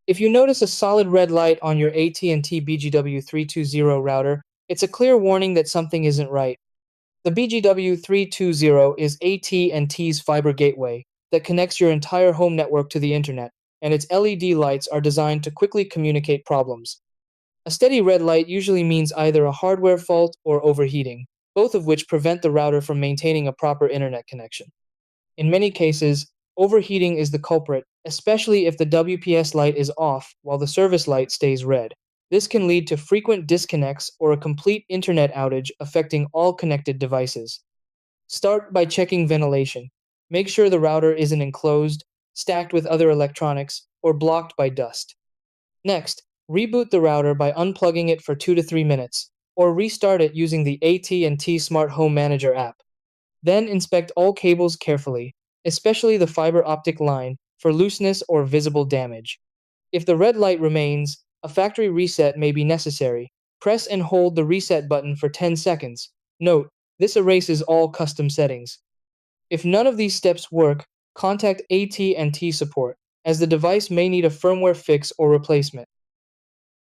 If you notice a solid red light on your AT&T BGW320 router, it's a clear warning that something isn't right. The BGW320 is AT&T's fiber gateway that connects your entire home network to the internet, and its LED lights are designed to quickly communicate problems. A steady red light usually means either a hardware fault or overheating, both of which prevent the router from maintaining a proper internet connection. In many cases, overheating is the culprit, especially if the WPS light is off while the service light stays red. This can lead to frequent disconnects or a complete internet outage affecting all connected devices. Start by checking ventilation. Make sure the router isn't enclosed, stacked with other electronics, or blocked by dust. Next, reboot the router by unplugging it for 2 to 3 minutes, or restart it using the AT&T Smart Home Manager app. Then inspect all cables carefully, especially the fiber optic line, for looseness or visible damage. If the red light remains, a factory reset may be necessary. Press and hold the reset button for 10 seconds. Note, this erases all custom settings. If none of these steps work, contact AT&T support, as the device may need a firmware fix or replacement.